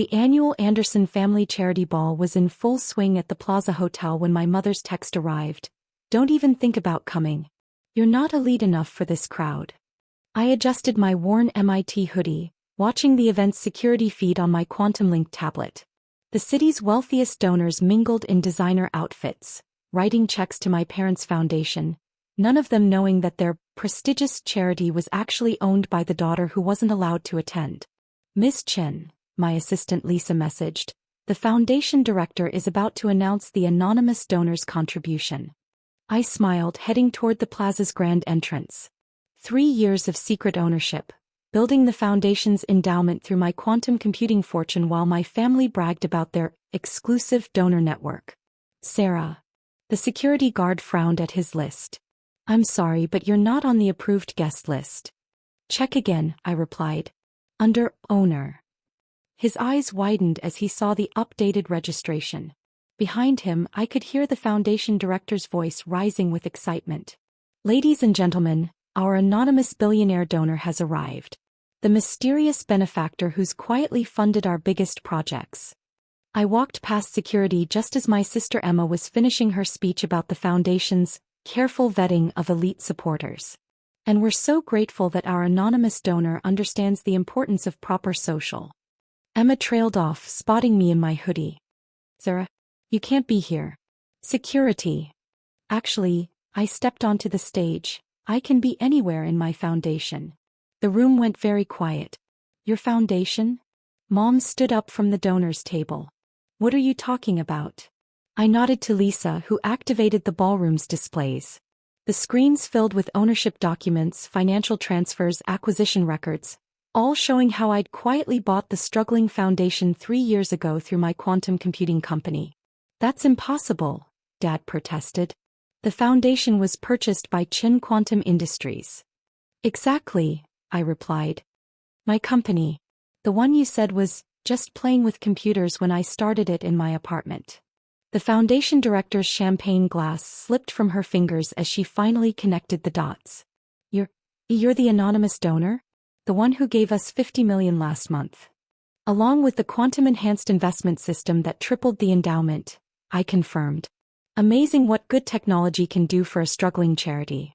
The annual Anderson Family Charity Ball was in full swing at the Plaza Hotel when my mother's text arrived. Don't even think about coming. You're not elite enough for this crowd. I adjusted my worn MIT hoodie, watching the event's security feed on my quantum-link tablet. The city's wealthiest donors mingled in designer outfits, writing checks to my parents' foundation, none of them knowing that their prestigious charity was actually owned by the daughter who wasn't allowed to attend. Miss Chen, my assistant Lisa messaged, the foundation director is about to announce the anonymous donor's contribution. I smiled, heading toward the plaza's grand entrance. 3 years of secret ownership, building the foundation's endowment through my quantum computing fortune while my family bragged about their exclusive donor network. Sarah. The security guard frowned at his list. I'm sorry, but you're not on the approved guest list. Check again, I replied. Under owner. His eyes widened as he saw the updated registration. Behind him, I could hear the foundation director's voice rising with excitement. Ladies and gentlemen, our anonymous billionaire donor has arrived. The mysterious benefactor who's quietly funded our biggest projects. I walked past security just as my sister Emma was finishing her speech about the foundation's careful vetting of elite supporters. And we're so grateful that our anonymous donor understands the importance of proper social. Emma trailed off, spotting me in my hoodie. Sarah, you can't be here. Security. Actually, I stepped onto the stage. I can be anywhere in my foundation. The room went very quiet. Your foundation? Mom stood up from the donor's table. What are you talking about? I nodded to Lisa, who activated the ballroom's displays. The screens filled with ownership documents, financial transfers, acquisition records, all showing how I'd quietly bought the struggling foundation 3 years ago through my quantum computing company. That's impossible, Dad protested. The foundation was purchased by Chen Quantum Industries. Exactly, I replied. My company. The one you said was just playing with computers when I started it in my apartment. The foundation director's champagne glass slipped from her fingers as she finally connected the dots. You're the anonymous donor? The one who gave us $50 million last month. Along with the quantum-enhanced investment system that tripled the endowment, I confirmed. Amazing what good technology can do for a struggling charity.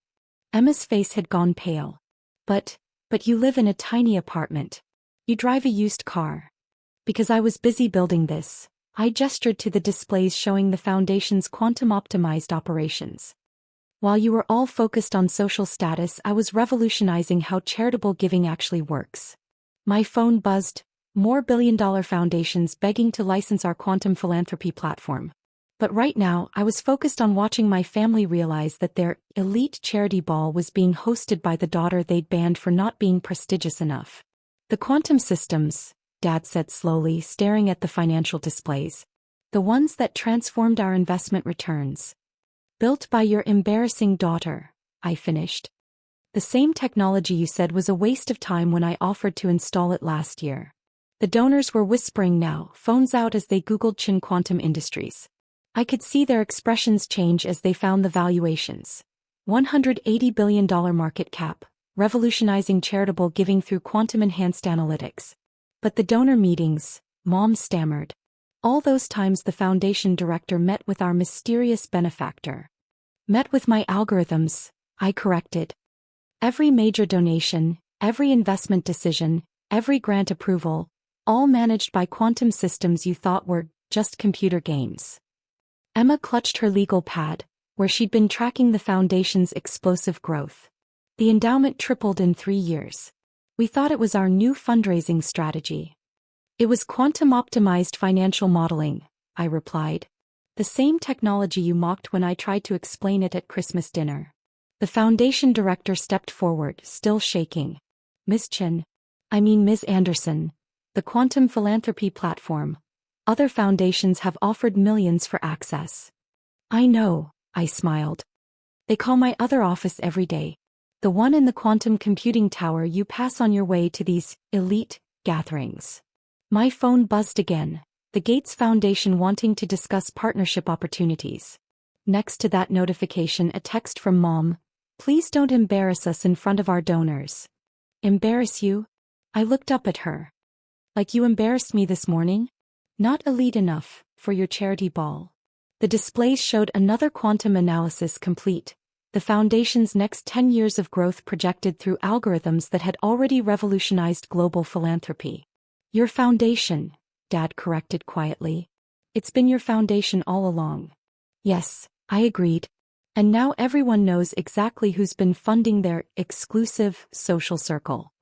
Emma's face had gone pale. But you live in a tiny apartment. You drive a used car. Because I was busy building this, I gestured to the displays showing the foundation's quantum-optimized operations. While you were all focused on social status, I was revolutionizing how charitable giving actually works. My phone buzzed, more billion-dollar foundations begging to license our quantum philanthropy platform. But right now, I was focused on watching my family realize that their elite charity ball was being hosted by the daughter they'd banned for not being prestigious enough. The quantum systems, Dad said slowly, staring at the financial displays. The ones that transformed our investment returns. Built by your embarrassing daughter, I finished. The same technology you said was a waste of time when I offered to install it last year. The donors were whispering now, phones out as they Googled Chen Quantum Industries. I could see their expressions change as they found the valuations. $180 billion market cap, revolutionizing charitable giving through quantum-enhanced analytics. But the donor meetings, Mom stammered. All those times the foundation director met with our mysterious benefactor. Met with my algorithms, I corrected. Every major donation, every investment decision, every grant approval, all managed by quantum systems you thought were just computer games. Emma clutched her legal pad, where she'd been tracking the foundation's explosive growth. The endowment tripled in 3 years. We thought it was our new fundraising strategy. It was quantum-optimized financial modeling, I replied. The same technology you mocked when I tried to explain it at Christmas dinner. The foundation director stepped forward, still shaking. Ms. Ms. Anderson, the quantum philanthropy platform. Other foundations have offered millions for access. I know, I smiled. They call my other office every day. The one in the quantum computing tower you pass on your way to these elite gatherings. My phone buzzed again, the Gates Foundation wanting to discuss partnership opportunities. Next to that notification, a text from Mom. Please don't embarrass us in front of our donors. Embarrass you? I looked up at her. Like you embarrassed me this morning? Not elite enough for your charity ball. The displays showed another quantum analysis complete, the foundation's next 10 years of growth projected through algorithms that had already revolutionized global philanthropy. Your foundation, Dad corrected quietly. It's been your foundation all along. Yes, I agreed. And now everyone knows exactly who's been funding their exclusive social circle.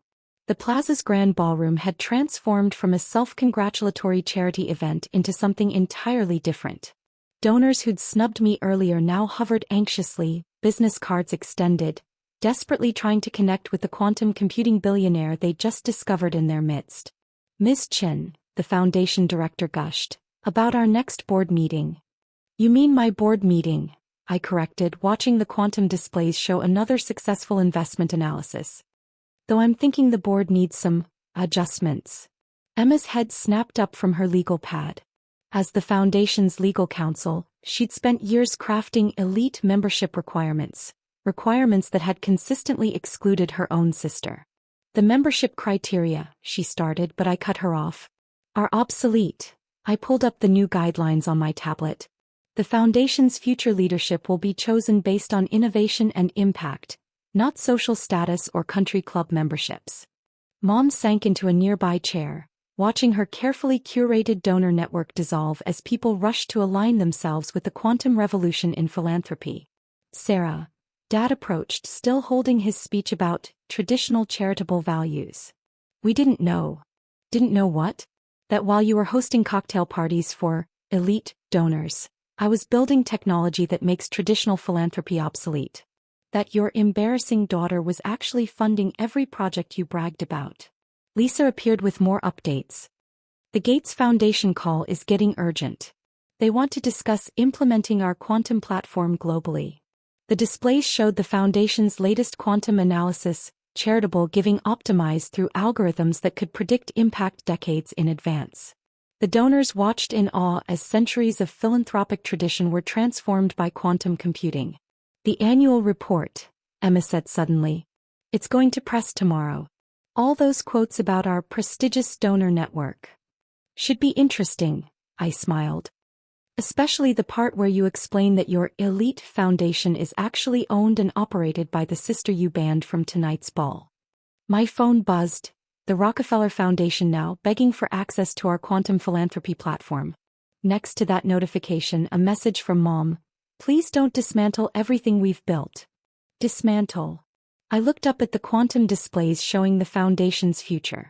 The Plaza's grand ballroom had transformed from a self-congratulatory charity event into something entirely different. Donors who'd snubbed me earlier now hovered anxiously, business cards extended, desperately trying to connect with the quantum computing billionaire they just discovered in their midst. Ms. Chen, the foundation director gushed, about our next board meeting. You mean my board meeting? I corrected, watching the quantum displays show another successful investment analysis. Though I'm thinking the board needs some adjustments. Emma's head snapped up from her legal pad. As the foundation's legal counsel, she'd spent years crafting elite membership requirements that had consistently excluded her own sister. The membership criteria, she started, but I cut her off, are obsolete. I pulled up the new guidelines on my tablet. The foundation's future leadership will be chosen based on innovation and impact, not social status or country club memberships. Mom sank into a nearby chair, watching her carefully curated donor network dissolve as people rushed to align themselves with the quantum revolution in philanthropy. Sarah, Dad approached, still holding his speech about traditional charitable values. We didn't know. Didn't know what? That while you were hosting cocktail parties for elite donors, I was building technology that makes traditional philanthropy obsolete. That your embarrassing daughter was actually funding every project you bragged about. Lisa appeared with more updates. The Gates Foundation call is getting urgent. They want to discuss implementing our quantum platform globally. The displays showed the foundation's latest quantum analysis, charitable giving optimized through algorithms that could predict impact decades in advance. The donors watched in awe as centuries of philanthropic tradition were transformed by quantum computing. The annual report, Emma said suddenly. It's going to press tomorrow. All those quotes about our prestigious donor network. Should be interesting, I smiled. Especially the part where you explain that your elite foundation is actually owned and operated by the sister you banned from tonight's ball. My phone buzzed, the Rockefeller Foundation now begging for access to our quantum philanthropy platform. Next to that notification, a message from Mom. Please don't dismantle everything we've built. Dismantle. I looked up at the quantum displays showing the foundation's future.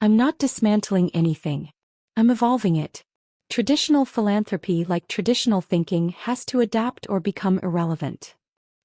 I'm not dismantling anything. I'm evolving it. Traditional philanthropy, like traditional thinking, has to adapt or become irrelevant.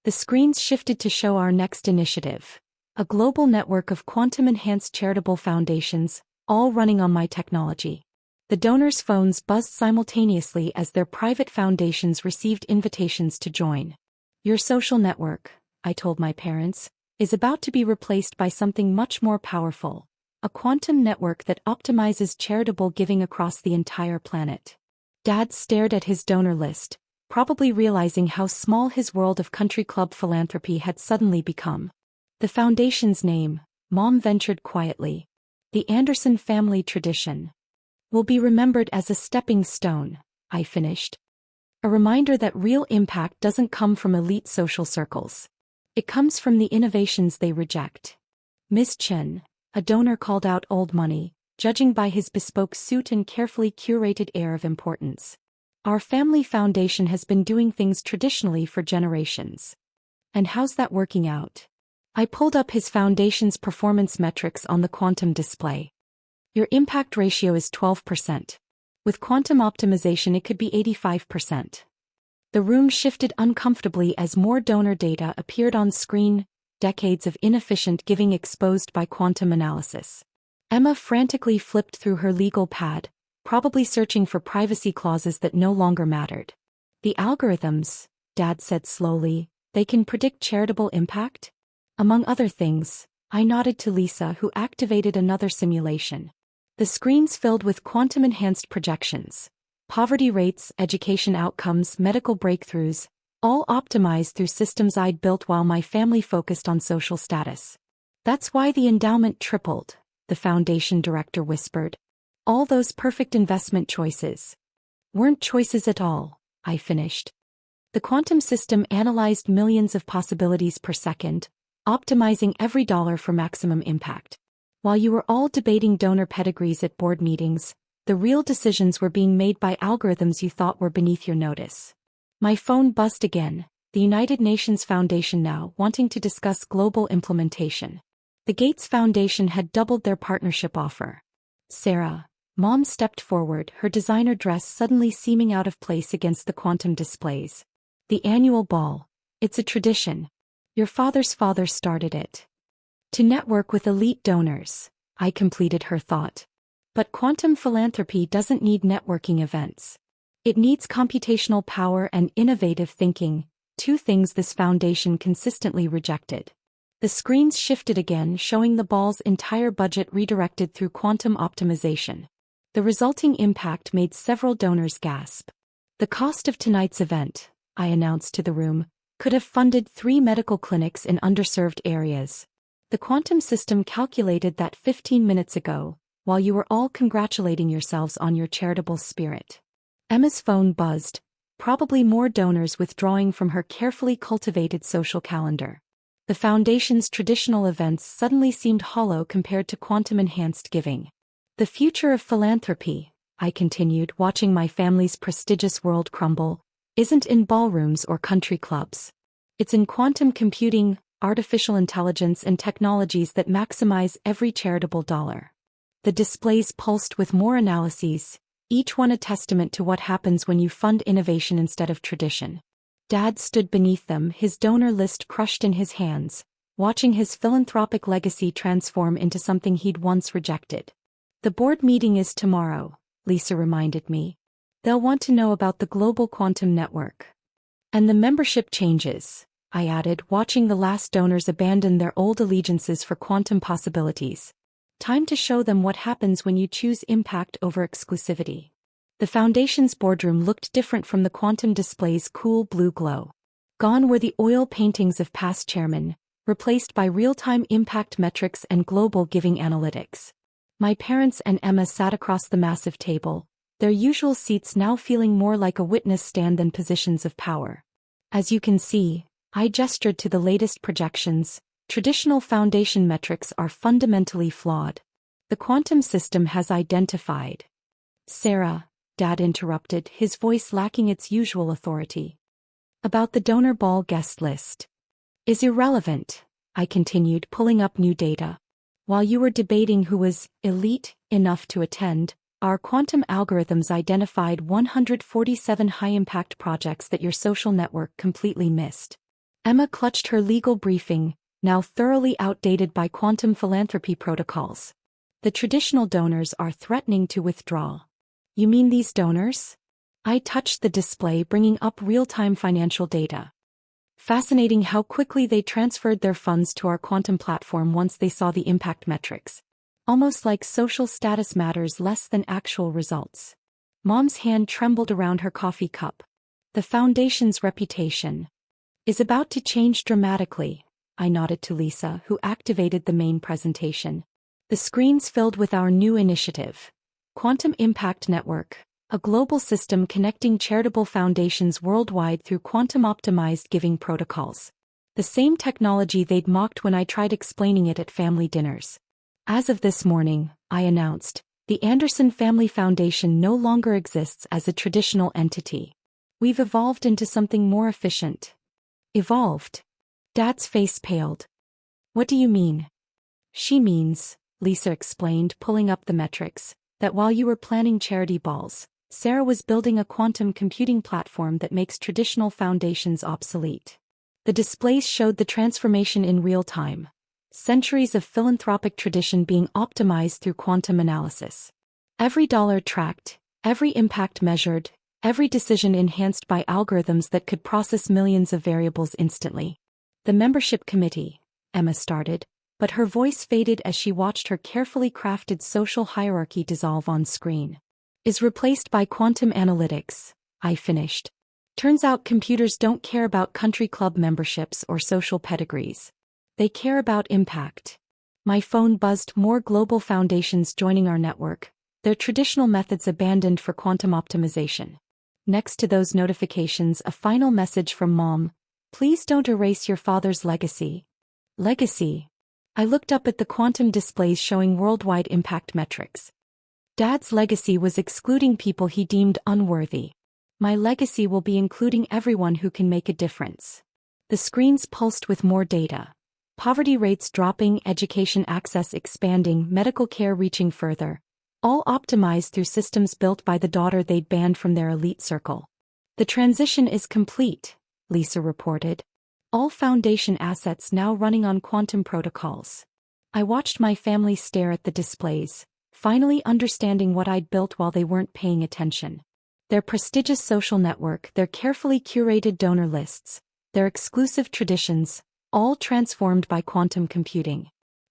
The screens shifted to show our next initiative. A global network of quantum-enhanced charitable foundations, all running on my technology. The donors' phones buzzed simultaneously as their private foundations received invitations to join. Your social network, I told my parents, is about to be replaced by something much more powerful, a quantum network that optimizes charitable giving across the entire planet. Dad stared at his donor list, probably realizing how small his world of country club philanthropy had suddenly become. The foundation's name, Mom ventured quietly. The Anderson family tradition. Will be remembered as a stepping stone, I finished. A reminder that real impact doesn't come from elite social circles. It comes from the innovations they reject. Ms. Chen, a donor, called out old money, judging by his bespoke suit and carefully curated air of importance. Our family foundation has been doing things traditionally for generations. And how's that working out? I pulled up his foundation's performance metrics on the quantum display. Your impact ratio is 12%. With quantum optimization it could be 85%. The room shifted uncomfortably as more donor data appeared on screen, decades of inefficient giving exposed by quantum analysis. Emma frantically flipped through her legal pad, probably searching for privacy clauses that no longer mattered. The algorithms, Dad said slowly, they can predict charitable impact? Among other things, I nodded to Lisa, who activated another simulation. The screens filled with quantum-enhanced projections. Poverty rates, education outcomes, medical breakthroughs, all optimized through systems I'd built while my family focused on social status. That's why the endowment tripled, the foundation director whispered. All those perfect investment choices weren't choices at all, I finished. The quantum system analyzed millions of possibilities per second, optimizing every dollar for maximum impact. While you were all debating donor pedigrees at board meetings, the real decisions were being made by algorithms you thought were beneath your notice. My phone buzzed again, the United Nations Foundation now wanting to discuss global implementation. The Gates Foundation had doubled their partnership offer. Sarah, Mom stepped forward, her designer dress suddenly seeming out of place against the quantum displays. The annual ball. It's a tradition. Your father's father started it. To network with elite donors, I completed her thought. But quantum philanthropy doesn't need networking events. It needs computational power and innovative thinking, two things this foundation consistently rejected. The screens shifted again, showing the ball's entire budget redirected through quantum optimization. The resulting impact made several donors gasp. The cost of tonight's event, I announced to the room, could have funded 3 medical clinics in underserved areas. The quantum system calculated that 15 minutes ago, while you were all congratulating yourselves on your charitable spirit. Emma's phone buzzed, probably more donors withdrawing from her carefully cultivated social calendar. The foundation's traditional events suddenly seemed hollow compared to quantum-enhanced giving. The future of philanthropy, I continued, watching my family's prestigious world crumble, isn't in ballrooms or country clubs. It's in quantum computing, artificial intelligence, and technologies that maximize every charitable dollar. The displays pulsed with more analyses, each one a testament to what happens when you fund innovation instead of tradition. Dad stood beneath them, his donor list crushed in his hands, watching his philanthropic legacy transform into something he'd once rejected. The board meeting is tomorrow, Lisa reminded me. They'll want to know about the global quantum network. And the membership changes, I added, watching the last donors abandon their old allegiances for quantum possibilities. Time to show them what happens when you choose impact over exclusivity. The foundation's boardroom looked different from the quantum display's cool blue glow. Gone were the oil paintings of past chairmen, replaced by real-time impact metrics and global giving analytics. My parents and Emma sat across the massive table, their usual seats now feeling more like a witness stand than positions of power. As you can see, I gestured to the latest projections. Traditional foundation metrics are fundamentally flawed. The quantum system has identified. Sarah, Dad interrupted, his voice lacking its usual authority. About the donor ball guest list. Is irrelevant, I continued, pulling up new data. While you were debating who was elite enough to attend, our quantum algorithms identified 147 high-impact projects that your social network completely missed. Emma clutched her legal briefing, now thoroughly outdated by quantum philanthropy protocols. The traditional donors are threatening to withdraw. You mean these donors? I touched the display, bringing up real-time financial data. Fascinating how quickly they transferred their funds to our quantum platform once they saw the impact metrics. Almost like social status matters less than actual results. Mom's hand trembled around her coffee cup. The foundation's reputation is about to change dramatically, I nodded to Lisa, who activated the main presentation. The screens filled with our new initiative, Quantum Impact Network, a global system connecting charitable foundations worldwide through quantum-optimized giving protocols. The same technology they'd mocked when I tried explaining it at family dinners. As of this morning, I announced, the Anderson Family Foundation no longer exists as a traditional entity. We've evolved into something more efficient. Evolved? Dad's face paled. What do you mean? She means, Lisa explained, pulling up the metrics, that while you were planning charity balls, Sarah was building a quantum computing platform that makes traditional foundations obsolete. The displays showed the transformation in real time. Centuries of philanthropic tradition being optimized through quantum analysis. Every dollar tracked, every impact measured, every decision enhanced by algorithms that could process millions of variables instantly. The membership committee, Emma started, but her voice faded as she watched her carefully crafted social hierarchy dissolve on screen. Is replaced by quantum analytics, I finished. Turns out computers don't care about country club memberships or social pedigrees. They care about impact. My phone buzzed, more global foundations joining our network, their traditional methods abandoned for quantum optimization. Next to those notifications, a final message from Mom: please don't erase your father's legacy. Legacy. I looked up at the quantum displays showing worldwide impact metrics. Dad's legacy was excluding people he deemed unworthy. My legacy will be including everyone who can make a difference. The screens pulsed with more data. Poverty rates dropping, education access expanding, medical care reaching further. All optimized through systems built by the daughter they'd banned from their elite circle. The transition is complete, Lisa reported. All foundation assets now running on quantum protocols. I watched my family stare at the displays, finally understanding what I'd built while they weren't paying attention. Their prestigious social network, their carefully curated donor lists, their exclusive traditions, all transformed by quantum computing.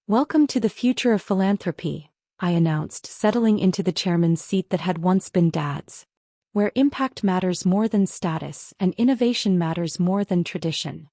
Welcome to the future of philanthropy, I announced, settling into the chairman's seat that had once been Dad's. Where impact matters more than status and innovation matters more than tradition.